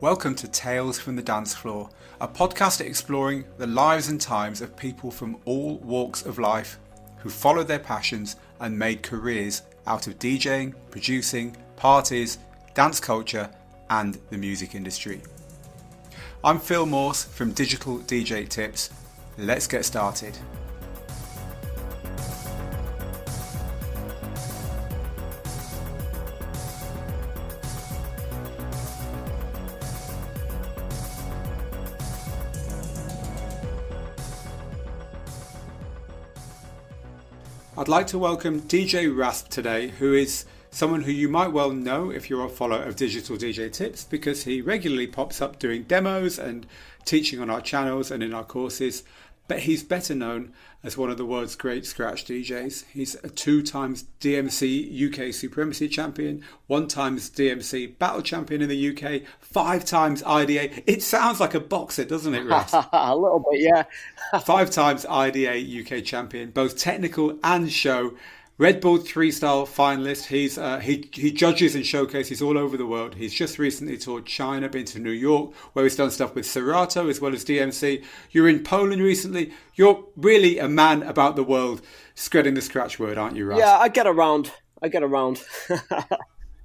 Welcome to Tales from the Dancefloor, a podcast exploring the lives and times of people from all walks of life who followed their passions and made careers out of DJing, producing, parties, dance culture and the music industry. I'm Phil Morse from Digital DJ Tips. Let's get started. I'd like to welcome DJ Rasp today, who is someone who you might well know if you're a follower of Digital DJ Tips, because he regularly pops up doing demos and teaching on our channels and in our courses. But he's better known as one of the world's great scratch DJs. He's a 2-time DMC UK Supremacy Champion, 1-time DMC Battle Champion in the UK, 5 times IDA. It sounds like a boxer, doesn't it, Rasp? A little bit, yeah. 5 times IDA UK Champion, both technical and show. Red Bull 3-star finalist. He judges and showcases all over the world. He's just recently toured China, been to New York, where he's done stuff with Serato as well as DMC. You're in Poland recently. You're really a man about the world, spreading the scratch word, aren't you, Rasp? Yeah, I get around.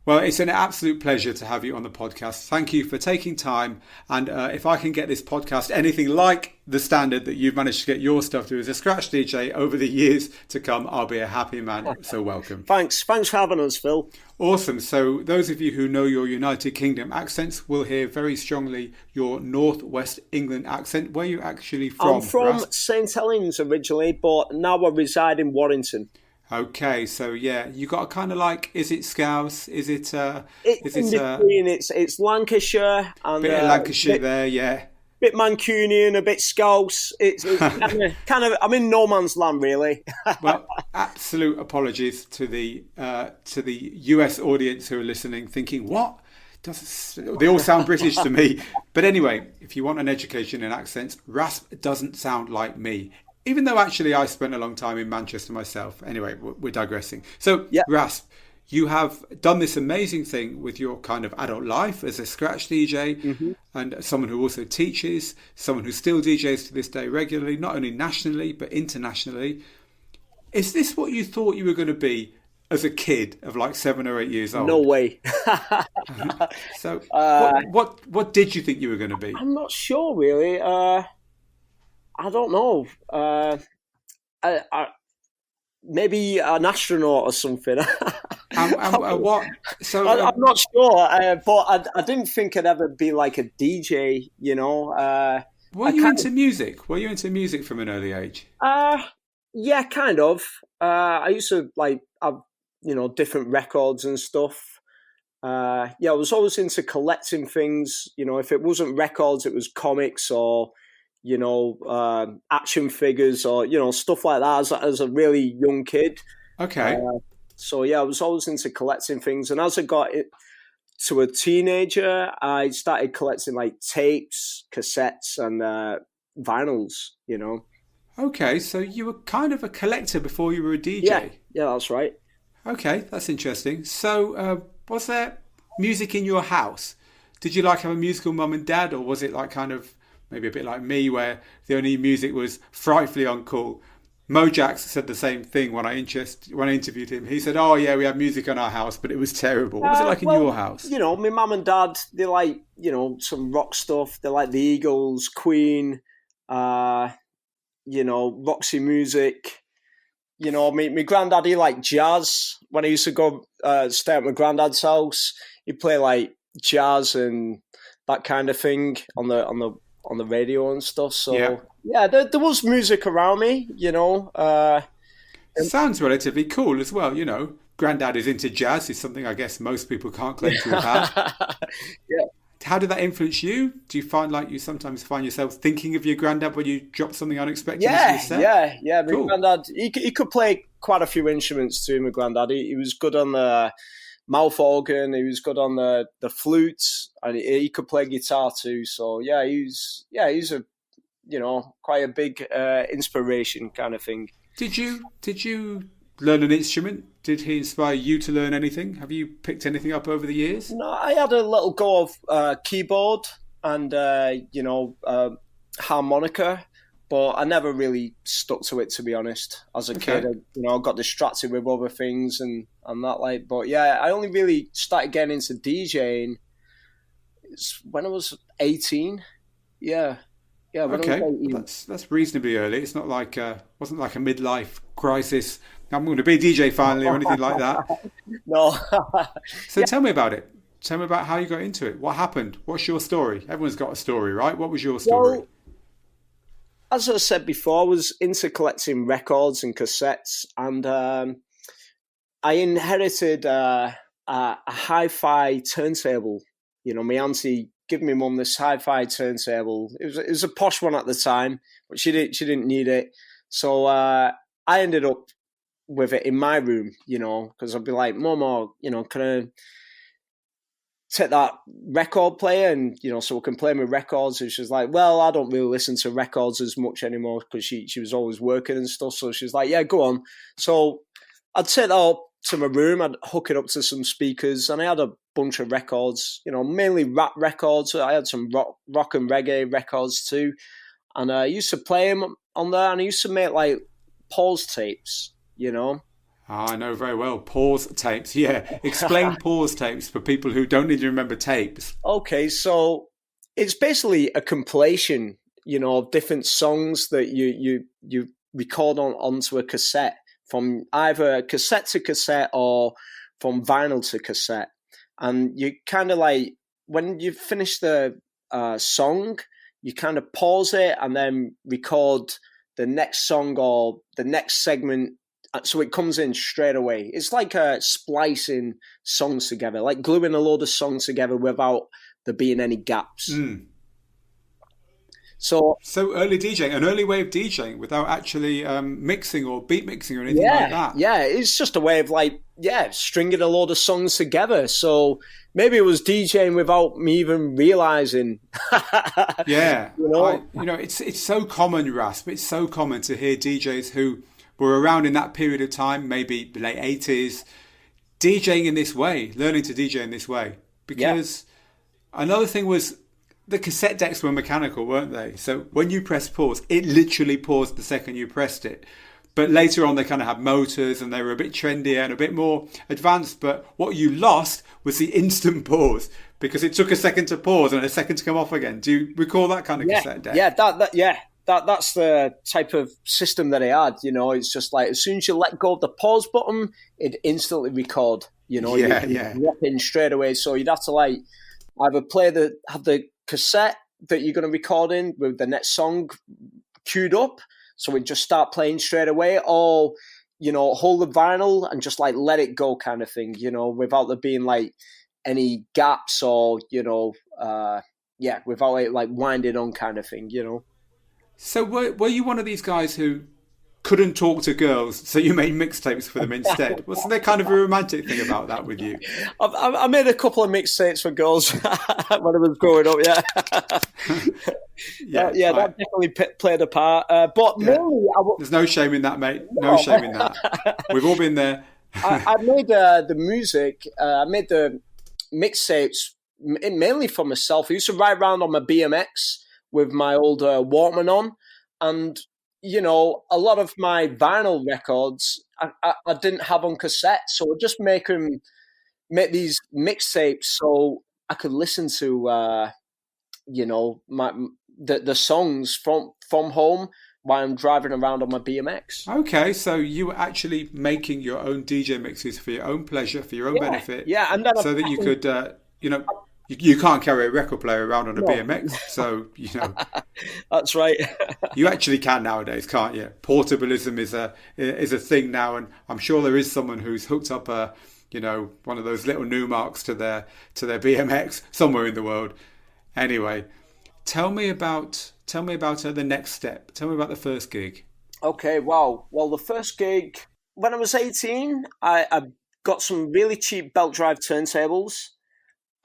Well, it's an absolute pleasure to have you on the podcast. Thank you for taking time. And if I can get this podcast anything like the standard that you've managed to get your stuff to as a scratch DJ over the years to come, I'll be a happy man. So welcome. Thanks for having us, Phil. Awesome. So those of you who know your United Kingdom accents will hear very strongly your Northwest England accent. Where are you actually from? I'm from St Helens originally, but now I reside in Warrington. Okay, so yeah, you got a kind of like, is it Scouse? Is it? It's Lancashire and bit of Lancashire there, yeah. Bit Mancunian, a bit Scouse. It's kind of. I'm in no man's land, really. Well, absolute apologies to the US audience who are listening, thinking what? They all sound British to me. But anyway, if you want an education in accents, Rasp doesn't sound like me. Even though actually I spent a long time in Manchester myself. Anyway, we're digressing. So, yeah. Rasp, you have done this amazing thing with your kind of adult life as a scratch DJ and someone who also teaches, someone who still DJs to this day regularly, not only nationally, but internationally. Is this what you thought you were going to be as a kid of like 7 or 8 years old? No way. So, what did you think you were going to be? I'm not sure, really. I don't know. Maybe an astronaut or something. What? So I'm not sure, but I didn't think I'd ever be like a DJ. You know. Were you into music? Were you into music from an early age? Yeah, kind of. I used to like have different records and stuff. I was always into collecting things. You know, if it wasn't records, it was comics or action figures or, stuff like that as a really young kid. Okay. I was always into collecting things. And as I got to a teenager, I started collecting like tapes, cassettes and vinyls, Okay, so you were kind of a collector before you were a DJ. Yeah, that's right. Okay, that's interesting. So was there music in your house? Did you like have a musical mum and dad, or was it like kind of maybe a bit like me, where the only music was frightfully uncool? Mojax said the same thing when I interviewed him. He said, "Oh yeah, we had music in our house, but it was terrible." What was it like in your house? My mum and dad, they like some rock stuff. They like the Eagles, Queen, Roxy Music. My granddad, he liked jazz. When I used to go stay at my granddad's house, he'd play like jazz and that kind of thing on the radio and stuff. So yeah, there was music around me, Sounds relatively cool as well, Granddad is into jazz, is something I guess most people can't claim to have had. Yeah. How did that influence you? Do you find like you sometimes find yourself thinking of your granddad when you drop something unexpected into your set? Yeah. My cool. Granddad, he could play quite a few instruments too, my granddad. He was good on the mouth organ, he was good on the flute, and he could play guitar too. So he's a quite a big inspiration kind of thing. Did you learn an instrument? Did he inspire you to learn anything? Have you picked anything up over the years? No, I had a little go of keyboard and harmonica, but I never really stuck to it, to be honest. As a kid, I got distracted with other things and that like. But yeah, I only really started getting into DJing when I was 18. Yeah. Yeah, okay, well, that's reasonably early. It's not like wasn't like a midlife crisis. I'm going to be a DJ finally or anything like that. No. So tell me about it. Tell me about how you got into it. What happened? What's your story? Everyone's got a story, right? What was your story? Well, as I said before, I was into collecting records and cassettes, and I inherited a hi-fi turntable. My auntie gave me mum this hi-fi turntable. It was a posh one at the time, but she didn't need it. So I ended up with it in my room, because I'd be like, Mum, can I take that record player and, so I can play my records? And she's like, well, I don't really listen to records as much anymore because she was always working and stuff. So she's like, yeah, go on. So I'd take that up to my room, I'd hook it up to some speakers, and I had a bunch of records, mainly rap records. I had some rock and reggae records too. And I used to play them on there, and I used to make like pause tapes, I know very well. Pause tapes. Yeah. Explain pause tapes for people who don't need to remember tapes. Okay, so it's basically a compilation, of different songs that you record onto a cassette, from either cassette to cassette or from vinyl to cassette. And you kind of like, when you finish the song, you kind of pause it and then record the next song or the next segment, so it comes in straight away. It's like splicing songs together, like gluing a load of songs together without there being any gaps. So early DJing, an early way of DJing without actually mixing or beat mixing or anything like that. Yeah, it's just a way of stringing a load of songs together. So maybe it was DJing without me even realizing. Yeah, it's so common, Rasp. It's so common to hear DJs who were around in that period of time, maybe the late 80s, DJing in this way, learning to DJ in this way. Because another thing was, the cassette decks were mechanical, weren't they? So when you press pause, it literally paused the second you pressed it. But later on, they kind of had motors and they were a bit trendier and a bit more advanced. But what you lost was the instant pause, because it took a second to pause and a second to come off again. Do you recall that kind of cassette deck? Yeah, that's the type of system that I had. It's just like, as soon as you let go of the pause button, it instantly record. You'd drop in straight away. So you'd have to either have the cassette that you're going to record in with the next song queued up, so it just start playing straight away, or hold the vinyl and just let it go, kind of thing, without there being any gaps, or without it winding on, kind of thing. So were you one of these guys who couldn't talk to girls, so you made mixtapes for them instead? Wasn't there kind of a romantic thing about that with you? I made a couple of mixtapes for girls when I was growing up, that definitely played a part. But mainly, there's no shame in that, mate. No shame in that. We've all been there. I made the music, I made the mixtapes mainly for myself. I used to ride around on my BMX with my old Walkman on, and a lot of my vinyl records I didn't have on cassette, so I'd just make these mixtapes so I could listen to the songs from home while I'm driving around on my BMX. Okay, so you were actually making your own DJ mixes for your own pleasure, for your own benefit, and then so that you could you can't carry a record player around on a BMX, so That's right. You actually can nowadays, can't you? Portabilism is a thing now, and I'm sure there is someone who's hooked up one of those little Numarks to their BMX somewhere in the world. Anyway, tell me about the next step. Tell me about the first gig. Okay, wow. Well, the first gig, when I was 18, I got some really cheap belt drive turntables.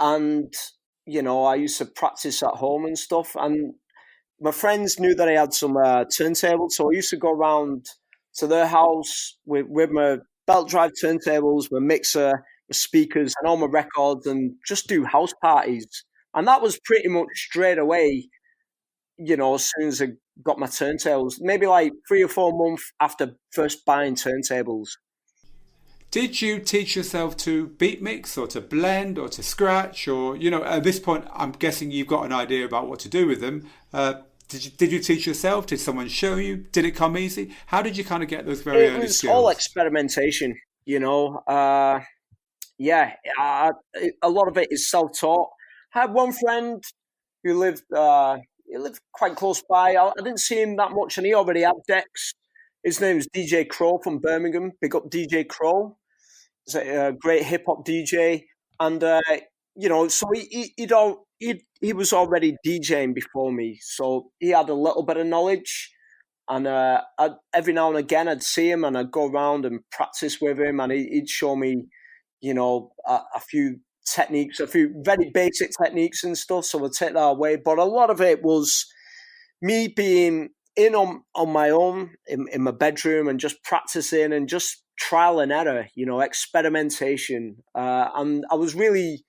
And, I used to practice at home and stuff. And my friends knew that I had some turntables. So I used to go around to their house with my belt drive turntables, my mixer, my speakers, and all my records, and just do house parties. And that was pretty much straight away, as soon as I got my turntables, maybe like 3 or 4 months after first buying turntables. Did you teach yourself to beat mix or to blend or to scratch? Or, at this point, I'm guessing you've got an idea about what to do with them. Did you teach yourself? Did someone show you? Did it come easy? How did you kind of get those very early skills? It was all experimentation, a lot of it is self-taught. I had one friend who lived quite close by. I didn't see him that much, and he already had decks. His name's DJ Crow from Birmingham. Big up DJ Crow. He's a great hip-hop DJ. And, so he was already DJing before me. So he had a little bit of knowledge. And every now and again, I'd see him and I'd go around and practice with him. And he'd show me, a few techniques, a few very basic techniques and stuff. So I'd take that away. But a lot of it was me being in on my own in my bedroom and just practicing and just trial and error, experimentation. And I was really,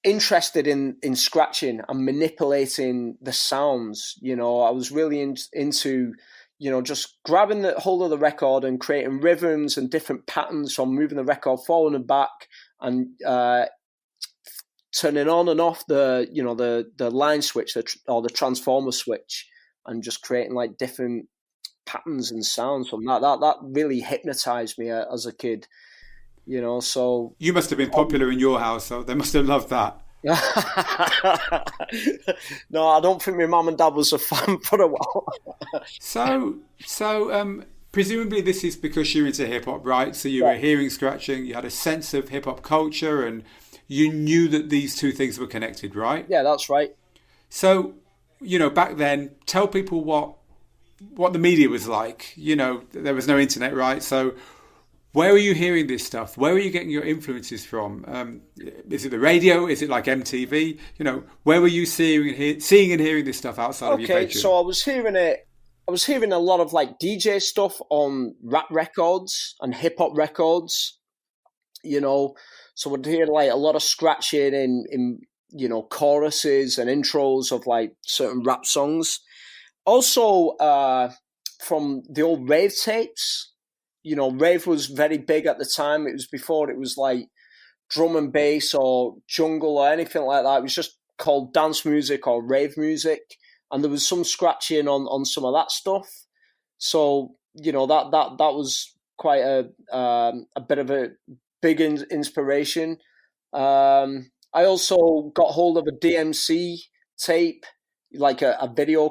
interested in scratching and manipulating the sounds. I was really into, just grabbing the hold of the record and creating rhythms and different patterns from moving the record forward and back and turning on and off the line switch or the transformer switch and just creating like different patterns and sounds from that. That really hypnotized me as a kid. So you must have been popular in your house, so they must have loved that. No, I don't think my mum and dad was a fan for a while. So presumably this is because you're into hip hop, right? So you were hearing scratching, you had a sense of hip hop culture, and you knew that these two things were connected, right? Yeah, that's right. So, back then, tell people what the media was like. There was no internet, right? So where are you hearing this stuff? Where are you getting your influences from? Is it the radio? Is it like MTV? Where were you seeing and hearing this stuff outside of your bedroom? Okay, so I was hearing a lot of like DJ stuff on rap records and hip hop records. So I'd hear like a lot of scratching in choruses and intros of like certain rap songs. Also, from the old rave tapes. Rave was very big at the time. It was before it was like drum and bass or jungle or anything like that. It was just called dance music or rave music. And there was some scratching on some of that stuff. So, that was quite a bit of a big inspiration. I also got hold of a DMC tape, like a video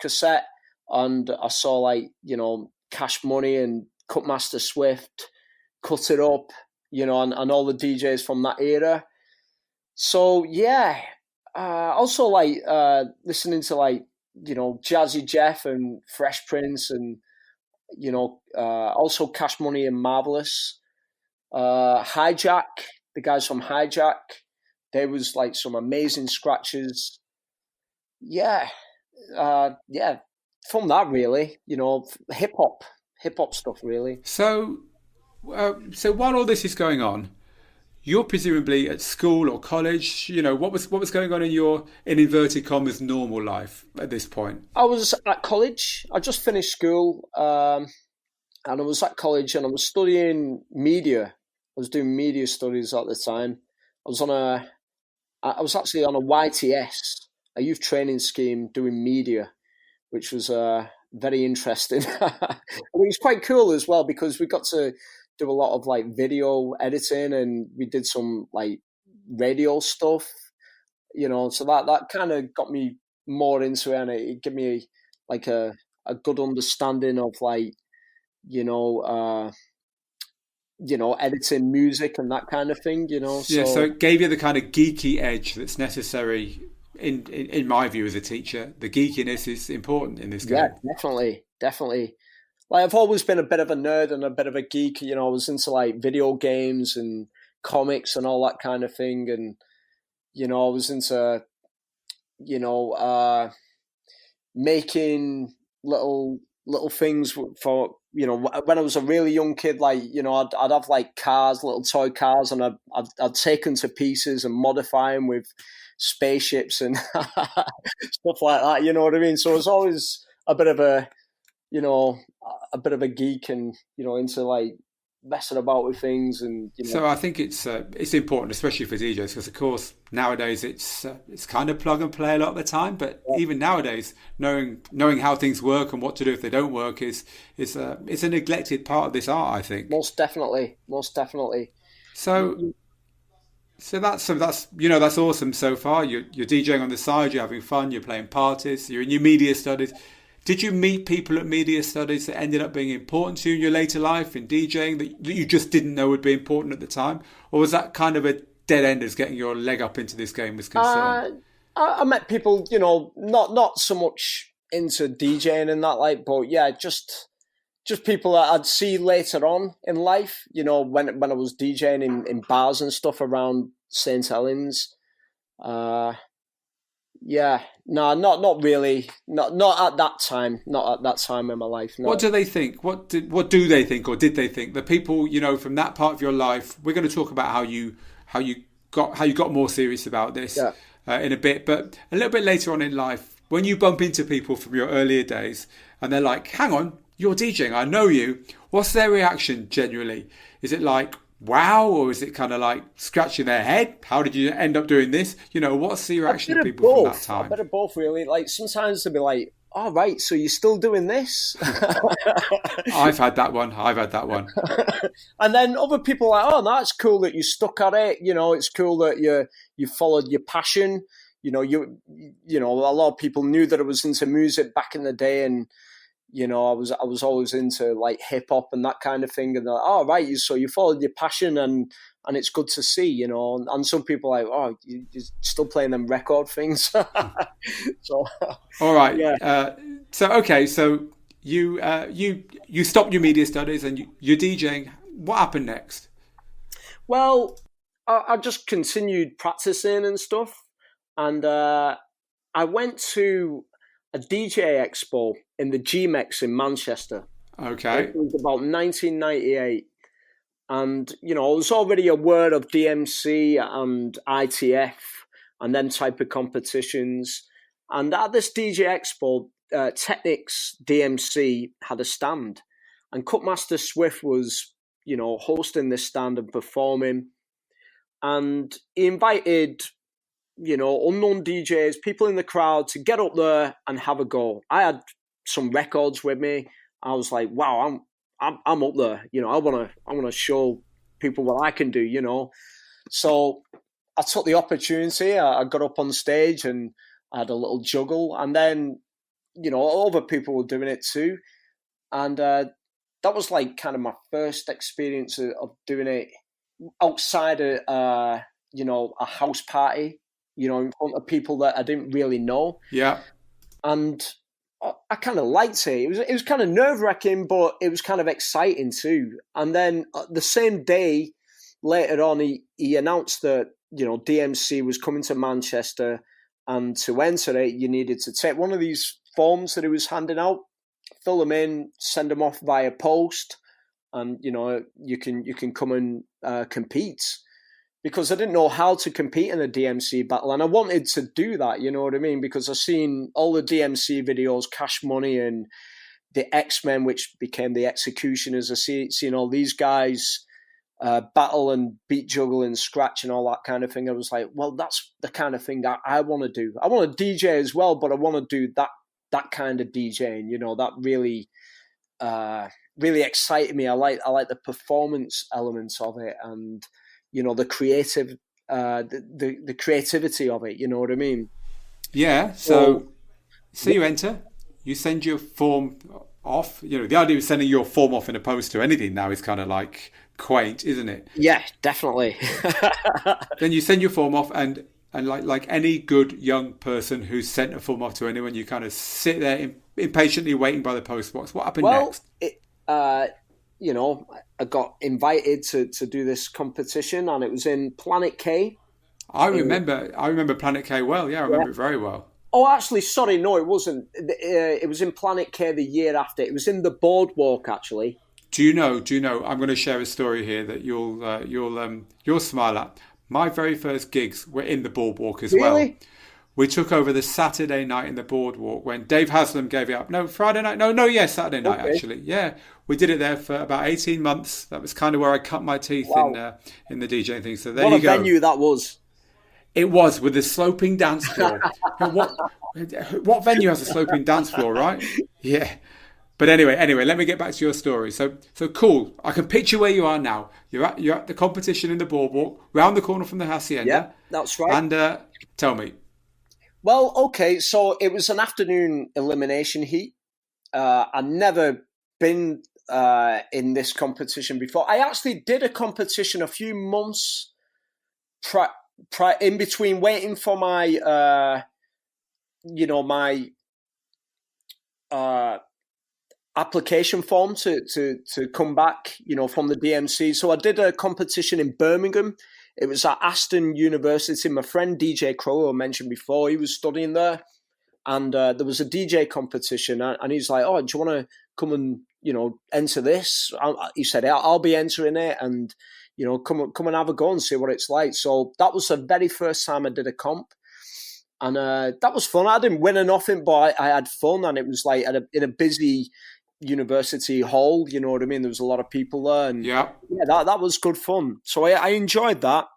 cassette. And I saw like, Cash Money and Cutmaster Swift, Cut It Up, and all the DJs from that era. So yeah, also like listening to like Jazzy Jeff and Fresh Prince and also Cash Money and Marvelous, Hijack, the guys from Hijack. There was like some amazing scratches. Yeah, from that really, hip hop stuff, really. So while all this is going on, you're presumably at school or college. What was going on in your, in inverted commas, normal life at this point? I was at college. I just finished school, and I was at college, and I was studying media. I was doing media studies at the time. I was actually on a YTS, a youth training scheme, doing media, which was very interesting. It was quite cool as well because we got to do a lot of like video editing and we did some like radio stuff, so that kind of got me more into it and it gave me like a good understanding of like, editing music and that kind of thing, So it gave you the kind of geeky edge that's necessary. In my view as a teacher, the geekiness is important in this game. Yeah, definitely. Like I've always been a bit of a nerd and a bit of a geek. I was into like video games and comics and all that kind of thing. And, I was into, making little little things for, you know, when I was a really young kid, like, you know, I'd have like cars, little toy cars, and I'd take them to pieces and modify them with spaceships and stuff like that, you know what I mean? So I was always a bit of a, you know, a bit of a geek and, you know, into like messing about with things. And, you know. So I think it's important, especially for DJs, because of course nowadays it's kind of plug and play a lot of the time. But even nowadays, knowing how things work and what to do if they don't work is a neglected part of this art, I think. Most definitely. So that's you know, that's awesome so far. You're DJing on the side, you're having fun, you're playing parties, you're in your media studies. Did you meet people at media studies that ended up being important to you in your later life in DJing that you just didn't know would be important at the time? Or was that kind of a dead end as getting your leg up into this game was concerned? I met people, you know, not so much into DJing and that, like, but yeah, just people that I'd see later on in life, you know, when I was DJing in bars and stuff around St. Helens. Yeah, no, not really. Not at that time. Not at that time in my life. No. What do they think? What do they think, or did they think? The people, you know, from that part of your life. We're going to talk about how you got more serious about this in a bit, but a little bit later on in life, when you bump into people from your earlier days, and they're like, "Hang on, you're DJing. I know you." What's their reaction generally? Is it like, wow, or is it kind of like scratching their head? How did you end up doing this? You know, what's the reaction of people from that time? A bit of both, really. Like, sometimes they'll be like, "Oh, right, so you're still doing this?" I've had that one. And then other people are like, "Oh, that's cool that you stuck at it. You know, it's cool that you followed your passion. You know, you know, a lot of people knew that I was into music back in the day, and you know, I was always into like hip hop and that kind of thing. And they're like, "Oh, right, so you followed your passion, and it's good to see, you know." And some people are like, "Oh, you're still playing them record things." So, all right. Yeah. So you stopped your media studies and you're DJing. What happened next? Well, I just continued practicing and stuff, and I went to a DJ expo in the GMEX in Manchester. Okay. It was about 1998. And, you know, I was already aware of DMC and ITF and them type of competitions. And at this DJ expo, Technics DMC had a stand. And Cutmaster Swift was, you know, hosting this stand and performing. And he invited, you know, unknown DJs, people in the crowd to get up there and have a go. I had some records with me. I was like, wow, I'm up there. You know, I wanna show people what I can do, you know. So I took the opportunity. I got up on stage and I had a little juggle, and then, you know, other people were doing it too. And that was like kind of my first experience of doing it outside of you know, a house party, you know, in front of people that I didn't really know. Yeah. And I kind of liked it. It was kind of nerve-wracking, but it was kind of exciting too. And then the same day, later on, he announced that, you know, DMC was coming to Manchester, and to enter it, you needed to take one of these forms that he was handing out, fill them in, send them off via post, and, you know, you can come and compete. Because I didn't know how to compete in a DMC battle, and I wanted to do that, you know what I mean? Because I've seen all the DMC videos, Cash Money and the X-Men, which became the Executioners. I've seen all these guys battle and beat, juggle and scratch and all that kind of thing. I was like, well, that's the kind of thing that I want to do. I want to DJ as well, but I want to do that kind of DJing, you know, that really really excited me. I like the performance elements of it, and, you know, the creative, the creativity of it. You know what I mean? Yeah. So you enter, you send your form off. You know, the idea of sending your form off in opposed to anything now is kind of like quaint, isn't it? Yeah, definitely. Then you send your form off, and like any good young person who's sent a form off to anyone, you kind of sit there impatiently waiting by the post box. What happened next? You know, I got invited to do this competition, and it was in Planet K. I remember Planet K well. Yeah, I remember it very well. Oh, actually, sorry, no, it wasn't. It was in Planet K the year after. It was in the Boardwalk, actually. Do you know? I'm going to share a story here that you'll smile at. My very first gigs were in the Boardwalk as well. Really? We took over the Saturday night in the Boardwalk when Dave Haslam gave it up. No, Friday night. Yes, Saturday night, actually. Yeah, we did it there for about 18 months. That was kind of where I cut my teeth in the DJing thing. So there you go. What a venue that was. It was, with the sloping dance floor. What venue has a sloping dance floor, right? Yeah. But anyway, let me get back to your story. So cool. I can picture where you are now. You're at the competition in the Boardwalk, round the corner from the Hacienda. Yeah, that's right. And tell me. Well, okay, so it was an afternoon elimination heat. I'd never been in this competition before. I actually did a competition a few months in between, waiting for my, my application form to come back, from the DMC. So I did a competition in Birmingham. It was at Aston University. My friend DJ Crow, I mentioned before, he was studying there. And there was a DJ competition. And he's like, oh, do you want to come and, enter this? He said, I'll be entering it. And, come and have a go and see what it's like. So that was the very first time I did a comp. And that was fun. I didn't win or nothing, but I had fun. And it was like in a busy university hall, you know what I mean? There was a lot of people there. And yeah, that was good fun. So I enjoyed that.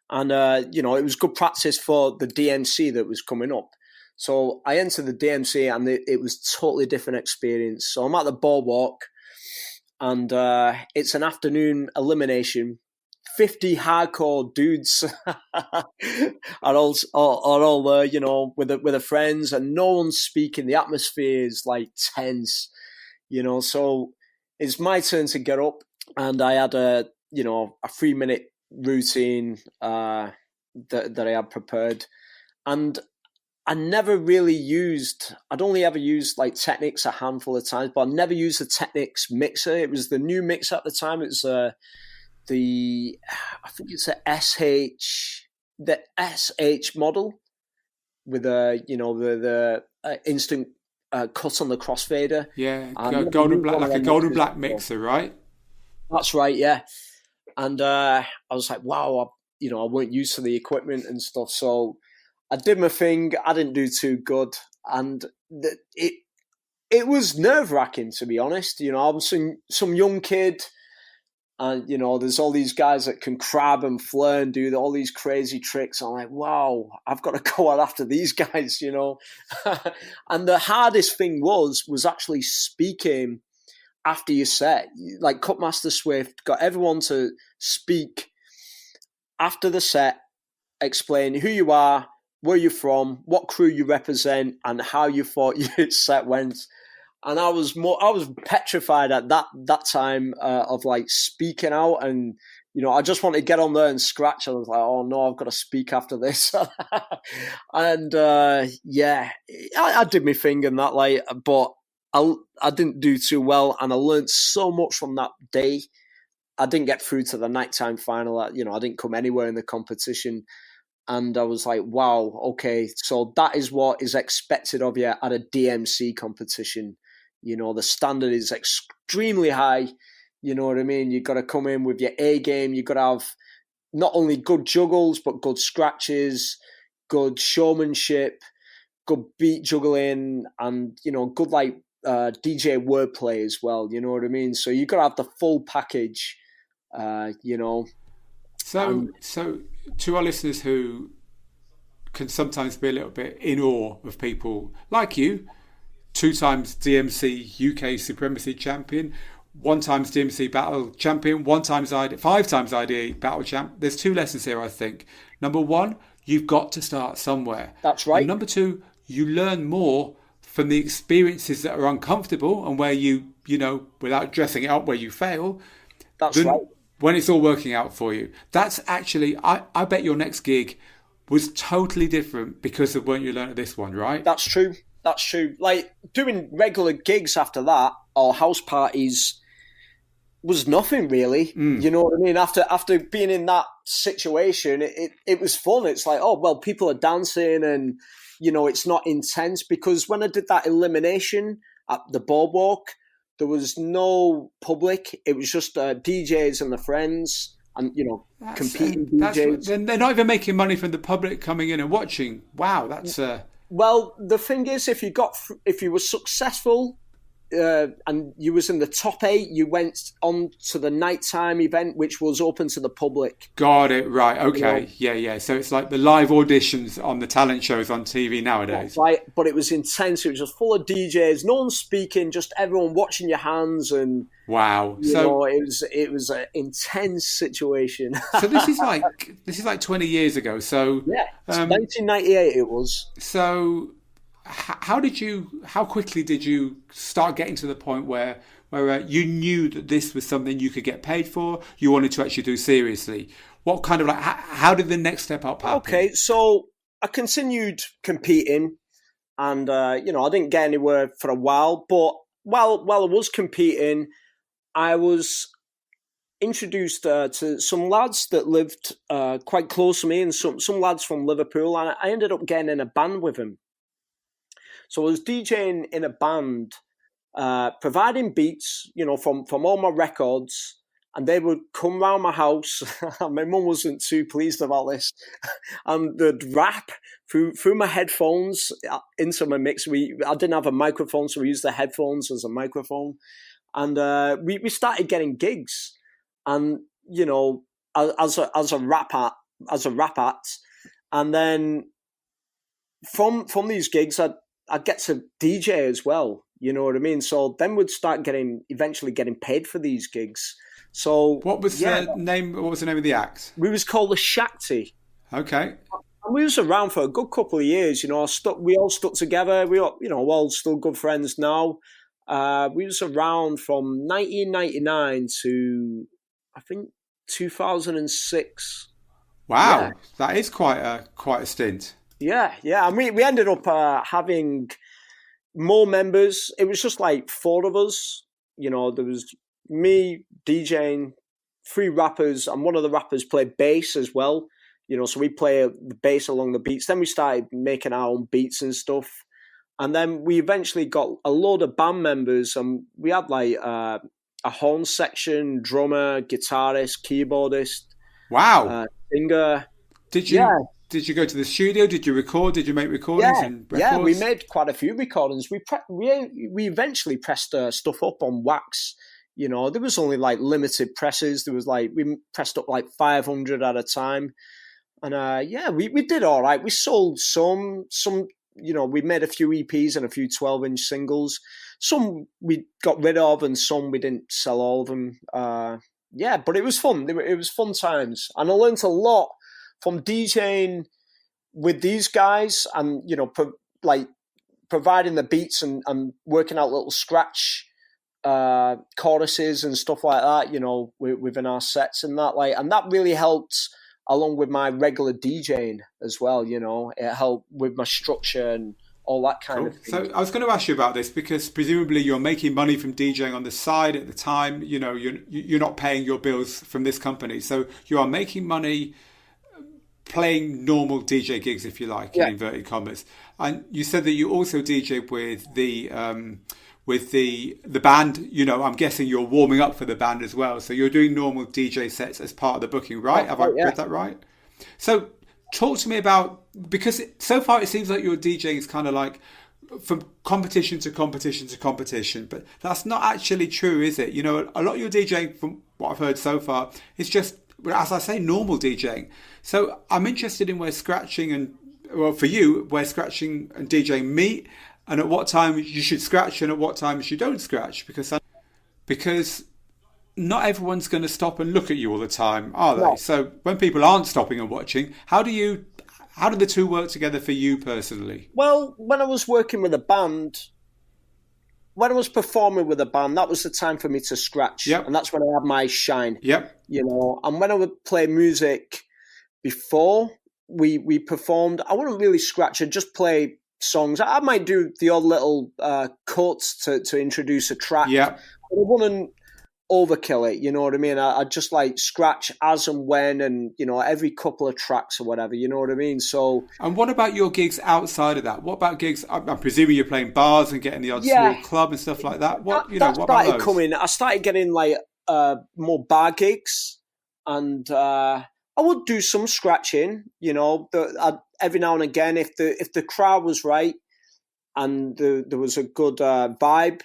And, it was good practice for the DMC that was coming up. So I entered the DMC and it was a totally different experience. So I'm at the Boardwalk and it's an afternoon elimination. 50 hardcore dudes are all there, with their friends, and no one's speaking. The atmosphere is like tense, so it's my turn to get up, and I had a 3-minute routine that I had prepared, and I'd only ever used like Technics a handful of times, but I never used the Technics mixer. It was the new mixer at the time. It was I think it's the SH model with the instant cut on the crossfader. Yeah, golden black, like a golden black mixer, right? That's right, yeah. And I was like, wow, I weren't used to the equipment and stuff, so I did my thing. I didn't do too good, and it was nerve-wracking, to be honest. I'm some young kid. And, there's all these guys that can crab and flare and do all these crazy tricks. I'm like, wow, I've got to go out after these guys, And the hardest thing was actually speaking after your set. Like Cutmaster Swift got everyone to speak after the set, explain who you are, where you're from, what crew you represent, and how you thought your set went. And I was petrified at that time of like speaking out, and I just wanted to get on there and scratch. I was like, oh no, I've got to speak after this, and I did my thing and that, like, but I didn't do too well, and I learned so much from that day. I didn't get through to the nighttime final. I didn't come anywhere in the competition. And I was like, wow, okay, so that is what is expected of you at a DMC competition. The standard is extremely high. You know what I mean? You've got to come in with your A game. You've got to have not only good juggles, but good scratches, good showmanship, good beat juggling, and, good like DJ wordplay as well. You know what I mean? So you've got to have the full package, So to our listeners who can sometimes be a little bit in awe of people like you, 2 times DMC UK Supremacy Champion, 1 times DMC Battle Champion, 5 times IDA Battle Champ. There's 2 lessons here, I think. Number 1, you've got to start somewhere. That's right. And number 2, you learn more from the experiences that are uncomfortable and where you without dressing it up, where you fail. That's right. When it's all working out for you. That's actually, I bet your next gig was totally different because of what you learned at this one, right? That's true. Like doing regular gigs after that or house parties, was nothing really. You know what I mean? After being in that situation, it was fun. It's like, oh well, people are dancing, and you know, it's not intense. Because when I did that elimination at the boardwalk, there was no public. It was just DJs and the friends, and you know, competing DJs. They're not even making money from the public coming in and watching. Wow, that's. Well, the thing is, if you were successful. And you was in the top 8, you went on to the nighttime event, which was open to the public. Got it, right, okay. Yeah. So it's like the live auditions on the talent shows on TV nowadays. Right, but it was intense. It was just full of DJs, no one speaking, just everyone watching your hands. And wow. You know, it was an intense situation. So this is like 20 years ago. So yeah, 1998 it was. So how quickly did you start getting to the point where you knew that this was something you could get paid for, you wanted to actually do seriously? What kind of like, how did the next step up happen? Okay, so I continued competing, and you know, I didn't get anywhere for a while, but while I was competing, I was introduced to some lads that lived quite close to me, and some lads from Liverpool, and I ended up getting in a band with them. So I was DJing in a band, providing beats, you know, from all my records, and they would come round my house. My mum wasn't too pleased about this, and they'd rap through my headphones into my mix. I didn't have a microphone, so we used the headphones as a microphone, and we started getting gigs, and you know, as a rap act, and then from these gigs, I'd get to DJ as well, you know what I mean? So then we'd start eventually getting paid for these gigs. So what was the name of the act? We was called the Shakti. Okay. And we was around for a good couple of years, you know. We all stuck together. We all, you know, we're all still good friends now. We was around from 1999 to I think 2006. Wow, yeah. That is quite a stint. Yeah, and we ended up having more members. It was just like 4 of us. You know, there was me DJing, 3 rappers, and one of the rappers played bass as well. You know, so we play the bass along the beats. Then we started making our own beats and stuff. And then we eventually got a load of band members, and we had like a horn section, drummer, guitarist, keyboardist. Wow. Singer. Did you go to the studio? Did you record? Did you make recordings and records? Yeah, we made quite a few recordings. We eventually pressed stuff up on wax. You know, there was only like limited presses. There was like, we pressed up like 500 at a time. And we did all right. We sold some, you know, we made a few EPs and a few 12-inch singles. Some we got rid of, and some we didn't sell all of them. But it was fun. It was fun times. And I learned a lot from DJing with these guys, and you know, providing the beats and working out little scratch choruses and stuff like that. You know, within our sets and that, and that really helped, along with my regular DJing as well. You know, it helped with my structure and all that kind of thing. So I was going to ask you about this, because presumably you're making money from DJing on the side at the time. You know, you're not paying your bills from this company, so you are making money playing normal DJ gigs, if you like, in inverted commas. And you said that you also DJ with the band. You know, I'm guessing you're warming up for the band as well. So you're doing normal DJ sets as part of the booking, right? Have I read that right? So talk to me about, because so far it seems like your DJing is kind of like from competition to competition to competition, but that's not actually true, is it? You know, a lot of your DJing, from what I've heard so far, is just, as I say, normal DJing. So I'm interested in where scratching and DJing meet, and at what time you should scratch and at what times you don't scratch, because not everyone's going to stop and look at you all the time, are they? No. So when people aren't stopping and watching, how do the two work together for you personally? Well, when I was working with a band, when I was performing with a band, that was the time for me to scratch. Yep. And that's when I had my shine. Yep. You know, and when I would play music before we performed, I wouldn't really scratch. I'd just play songs. I might do the odd little cuts to introduce a track. Yeah. But I wouldn't overkill it, you know what I mean? I just like scratch as and when, and you know, every couple of tracks or whatever, you know what I mean? So, And what about your gigs outside of that? What about gigs? I'm presuming you're playing bars and getting the odd yeah, small club and stuff like that. What that what about started those? coming. I started getting like more bar gigs, and I would do some scratching, you know, every now and again if the crowd was right and there was a good vibe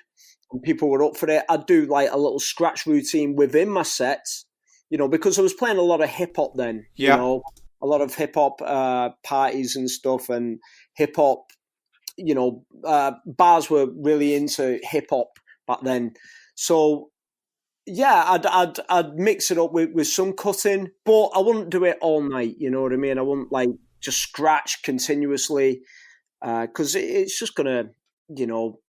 and people were up for it, I'd do like a little scratch routine within my sets, you know, because I was playing a lot of hip hop then, you know, a lot of hip hop parties and stuff, and hip hop, you know, bars were really into hip hop back then. So yeah, I'd mix it up with some cutting, but I wouldn't do it all night. You know what I mean? I wouldn't like just scratch continuously, because it's just gonna, you know,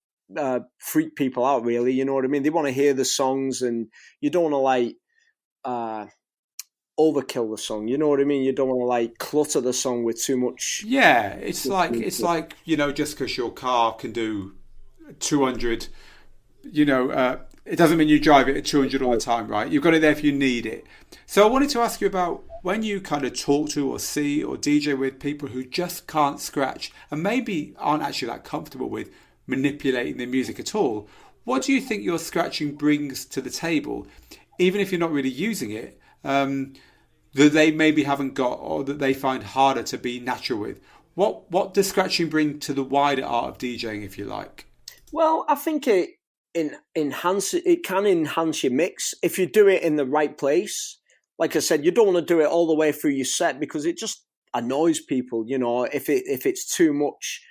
freak people out. Really, you know what I mean? They want to hear the songs, and you don't want to like overkill the song. You know what I mean? You don't want to like clutter the song with too much. Yeah, it's like you know, just because your car can do 200, you know, it doesn't mean you drive it at 200 all the time, right? You've got it there if you need it. So I wanted to ask you about when you kind of talk to or see or DJ with people who just can't scratch and maybe aren't actually that comfortable with manipulating the music at all. What do you think your scratching brings to the table, even if you're not really using it, that they maybe haven't got or that they find harder to be natural with? What does scratching bring to the wider art of DJing, if you like? Well, I think it can enhance your mix if you do it in the right place. Like I said, you don't want to do it all the way through your set because it just annoys people, you know, if it's too much.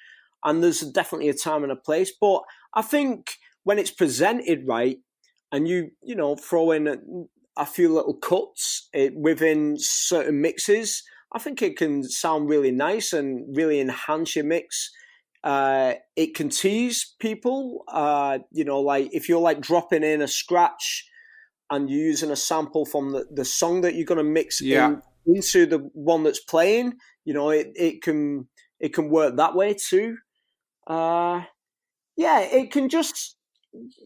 And there's definitely a time and a place. But I think when it's presented right and you know, throw in a few little cuts within certain mixes, I think it can sound really nice and really enhance your mix. It can tease people, you know, like if you're like dropping in a scratch and you're using a sample from the song that you're going to mix into the one that's playing, you know, it can work that way too. It can just,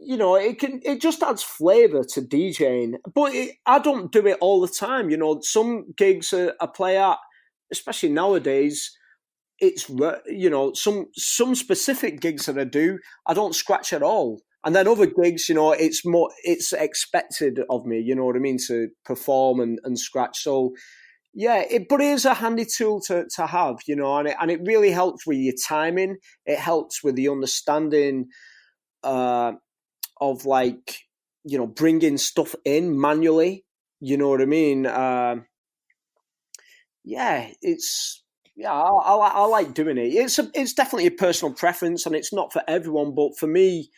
you know, it just adds flavor to DJing, but I don't do it all the time. You know, some gigs I play at, especially nowadays, it's, you know, some specific gigs that I do, I don't scratch at all. And then other gigs, you know, it's expected of me, you know what I mean, to perform and scratch. So yeah, but it is a handy tool to have, you know, and it really helps with your timing. It helps with the understanding of like, you know, bringing stuff in manually, you know what I mean? I like doing it. It's definitely a personal preference, and it's not for everyone, but for me,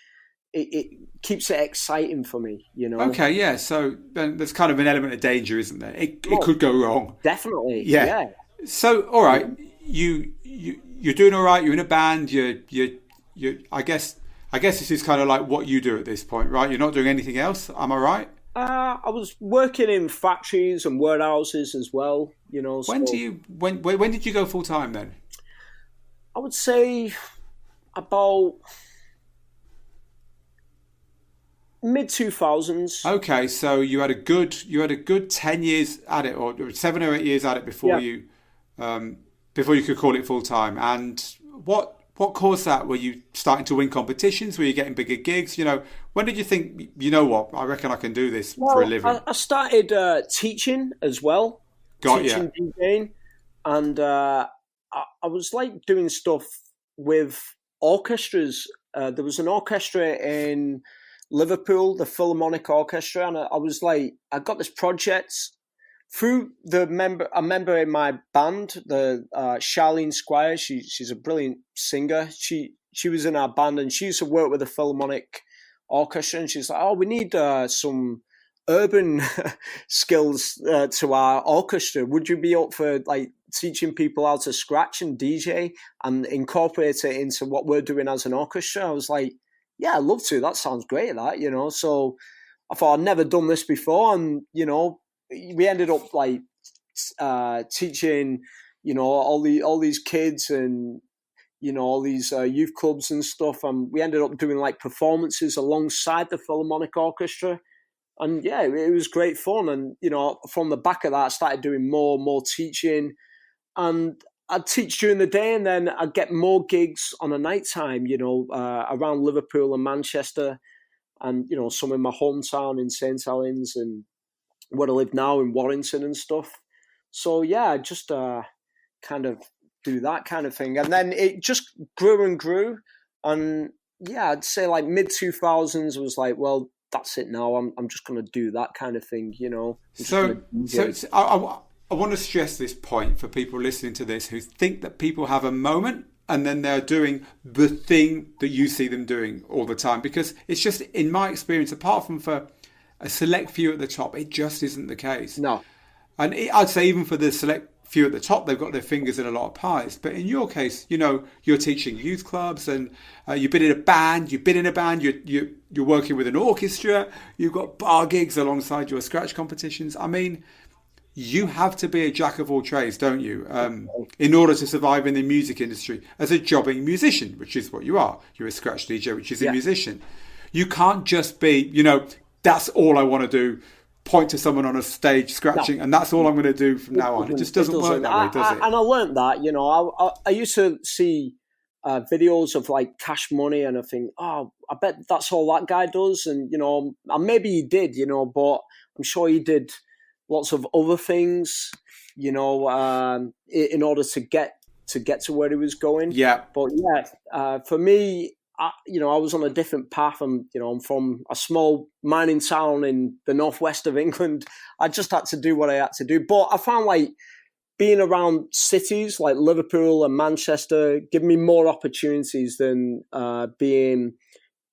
it keeps it exciting for me, you know. Okay, yeah. So then there's kind of an element of danger, isn't there? It could go wrong. Definitely. Yeah. So all right, you're doing all right. You're in a band. You. I guess this is kind of like what you do at this point, right? You're not doing anything else. Am I right? I was working in factories and warehouses as well, you know. When did you go full time then? I would say about mid-2000s. Okay, so you had a good 10 years at it, or 7 or 8 years at it before you could call it full time. And what caused that? Were you starting to win competitions? Were you getting bigger gigs? You know, when did you think, you know what, I reckon I can do this for a living? I started teaching as well. Teaching DJing, and I was like doing stuff with orchestras. There was an orchestra in Liverpool, the Philharmonic Orchestra, and I was like, I got this project through a member in my band, the Charlene Squire. She's a brilliant singer. She was in our band, and she used to work with the Philharmonic Orchestra, and she's like, oh, we need some urban skills to our orchestra. Would you be up for like teaching people how to scratch and DJ and incorporate it into what we're doing as an orchestra? I was like, yeah, I'd love to. That sounds great, that, you know. So I thought I'd never done this before, and you know, we ended up like teaching, you know, all these kids and, you know, all these youth clubs and stuff, and we ended up doing like performances alongside the Philharmonic Orchestra. And yeah, it was great fun. And, you know, from the back of that, I started doing more and more teaching. And I'd teach during the day, and then I'd get more gigs on a night time, you know, around Liverpool and Manchester, and, you know, some in my hometown in St Helens, and where I live now in Warrington and stuff. So yeah, I just kind of do that kind of thing. And then it just grew and grew. And yeah, I'd say like mid 2000s was like, well, that's it now. I'm just going to do that kind of thing, you know. I want to stress this point for people listening to this who think that people have a moment and then they're doing the thing that you see them doing all the time. Because it's just, in my experience, apart from for a select few at the top, it just isn't the case. No. And I'd say even for the select few at the top, they've got their fingers in a lot of pies. But in your case, you know, you're teaching youth clubs, and you've been in a band, you're working with an orchestra, you've got bar gigs alongside your scratch competitions. I mean, you have to be a jack of all trades, don't you, in order to survive in the music industry as a jobbing musician, which is what you are. You're a scratch DJ, which is a musician. You can't just be, you know, that's all I want to do, point to someone on a stage scratching, and that's all I'm going to do from now on. It just doesn't work that way, does it? And I learned that, you know, I used to see videos of like Cash Money, and I think, oh, I bet that's all that guy does. And, you know, and maybe he did, you know, but I'm sure he did lots of other things, you know, in order to get to where he was going. Yeah. But yeah, for me, you know, I was on a different path. I'm from a small mining town in the northwest of England. I just had to do what I had to do. But I found like being around cities like Liverpool and Manchester give me more opportunities than being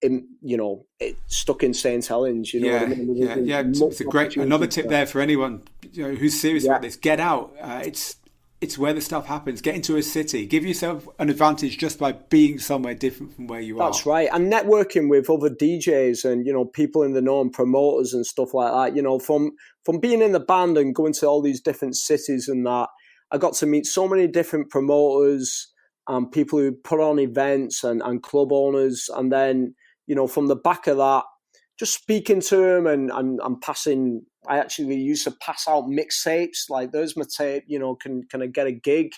in, you know, stuck in St Helens. You know what I mean? Yeah. It's a great another tip there for anyone, you know, who's serious about this. Get out. It's where the stuff happens. Get into a city. Give yourself an advantage just by being somewhere different from where you are. That's right. And networking with other DJs and, you know, people in the know and promoters and stuff like that. You know, from being in the band and going to all these different cities and that, I got to meet so many different promoters and people who put on events and club owners. And then, you know, from the back of that, just speaking to them and passing. I actually used to pass out mixtapes, like, there's my tape, you know, can I get a gig?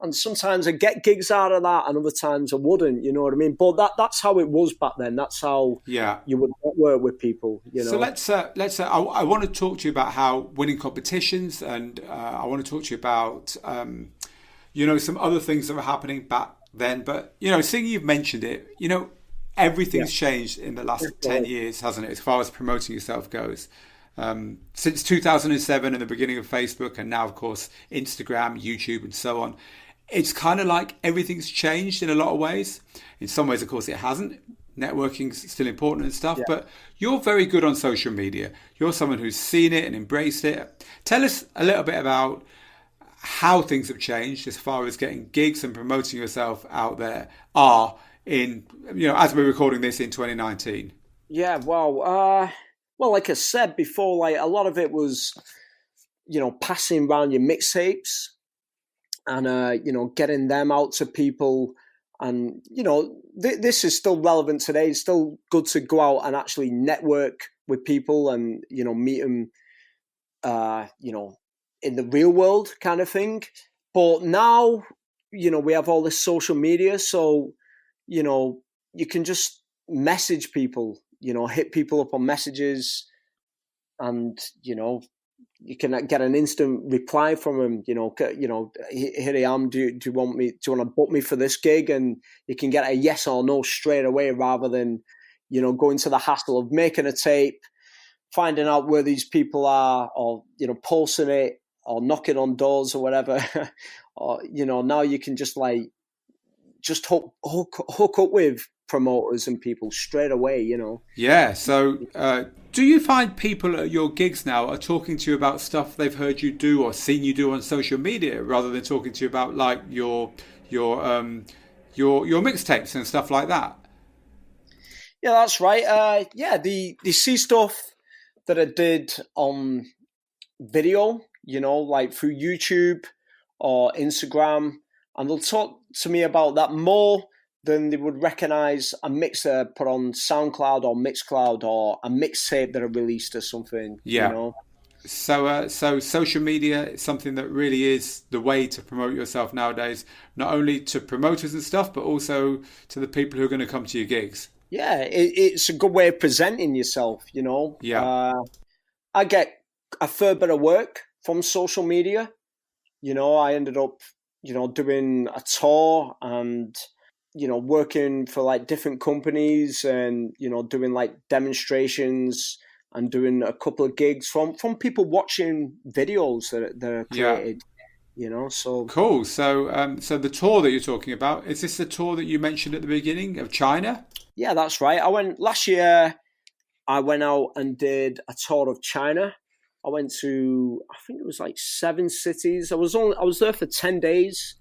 And sometimes I get gigs out of that, and other times I wouldn't, you know what I mean? But that's how it was back then. That's how you would network with people, you know. So let's I want to talk to you about how winning competitions, and I want to talk to you about, you know, some other things that were happening back then. But, you know, seeing you've mentioned it, you know, everything's changed in the last 10 years, hasn't it, as far as promoting yourself goes? Since 2007 and the beginning of Facebook, and now, of course, Instagram, YouTube, and so on. It's kind of like everything's changed in a lot of ways. In some ways, of course, it hasn't. Networking's still important and stuff, but you're very good on social media. You're someone who's seen it and embraced it. Tell us a little bit about how things have changed as far as getting gigs and promoting yourself out there are in, you know, as we're recording this in 2019. Yeah, well, like I said before, like, a lot of it was, you know, passing around your mixtapes and, you know, getting them out to people. And, you know, this is still relevant today. It's still good to go out and actually network with people and, you know, meet them, you know, in the real world kind of thing. But now, you know, we have all this social media. So, you know, you can just message people, you know, hit people up on messages, and, you know, you can get an instant reply from them. You know, here I am. Do you want to book me for this gig? And you can get a yes or no straight away, rather than, you know, going to the hassle of making a tape, finding out where these people are, or, you know, posting it, or knocking on doors or whatever. Or, you know, now you can just hook up with promoters and people straight away, you know. Yeah. So do you find people at your gigs now are talking to you about stuff they've heard you do or seen you do on social media, rather than talking to you about like your mixtapes and stuff like that? Yeah, that's right. They see stuff that I did on video, you know, like through YouTube or Instagram, and they'll talk to me about that more then they would recognize a mixer put on SoundCloud or Mixcloud or a mixtape that I released or something. Yeah. You know? So social media is something that really is the way to promote yourself nowadays, not only to promoters and stuff, but also to the people who are going to come to your gigs. Yeah, it's a good way of presenting yourself, you know. Yeah. I get a fair bit of work from social media. You know, I ended up, you know, doing a tour and, you know, working for like different companies and, you know, doing like demonstrations and doing a couple of gigs from people watching videos that are created. You know, so cool. So so the tour that you're talking about, is this the tour that you mentioned at the beginning of China? Yeah, that's right. Last year. I went out and did a tour of China. I went to, I think it was like 7 cities. I was there for 10 days.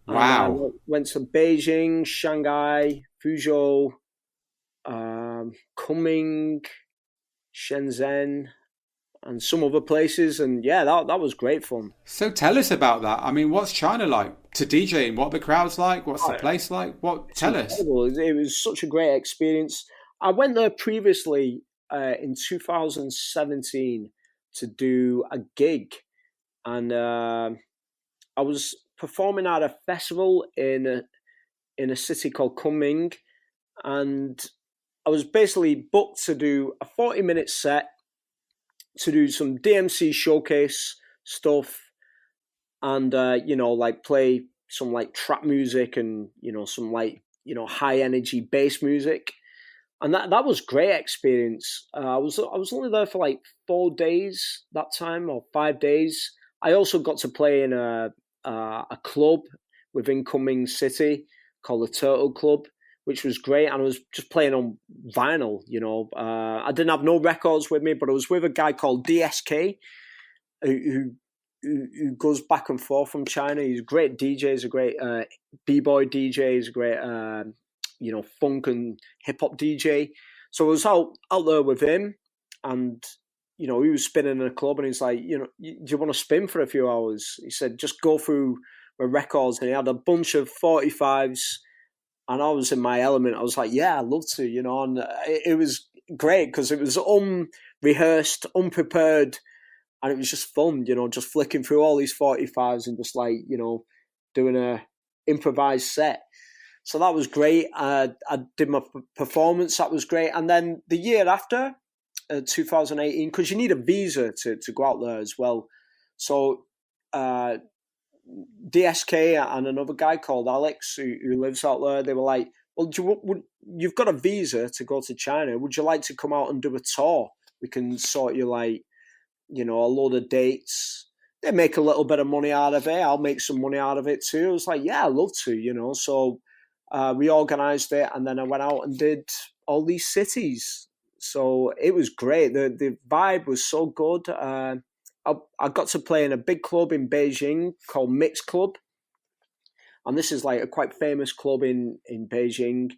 Wow. I went to Beijing, Shanghai, Fuzhou, Kunming, Shenzhen, and some other places. And yeah, that was great fun. So tell us about that. I mean, what's China like to DJing? What are the crowds like? What's the place like? Tell us. It was such a great experience. I went there previously in 2017 to do a gig, and I was performing at a festival in a city called Kunming, and I was basically booked to do a 40-minute set, to do some DMC showcase stuff, and you know, like play some like trap music and, you know, some like, you know, high energy bass music. And that was great experience. I was only there for like 4 days that time, or 5 days. I also got to play in a club within Kunming City called the Turtle Club, which was great. And I was just playing on vinyl. You know, I didn't have no records with me, but I was with a guy called DSK, who goes back and forth from China. He's a great DJ. He's a great b-boy DJ. He's a great you know, funk and hip hop DJ. So I was out there with him, and, you know, he was spinning in a club, and he's like, you know, do you want to spin for a few hours? He said, just go through my records. And he had a bunch of 45s, and I was in my element. I was like, yeah, I'd love to, you know, and it was great because it was unrehearsed, unprepared, and it was just fun, you know, just flicking through all these 45s and just like, you know, doing a improvised set. So that was great. I did my performance. That was great. And then the year after, 2018, because you need a visa to go out there as well. So DSK and another guy called Alex who lives out there, they were like, well, you've got a visa to go to China. Would you like to come out and do a tour? We can sort you like, you know, a load of dates. They make a little bit of money out of it. I'll make some money out of it too. I was like, yeah, I'd love to, you know. So we organised it, and then I went out and did all these cities. So it was great. The vibe was so good. I got to play in a big club in Beijing called Mix Club. And this is like a quite famous club in Beijing.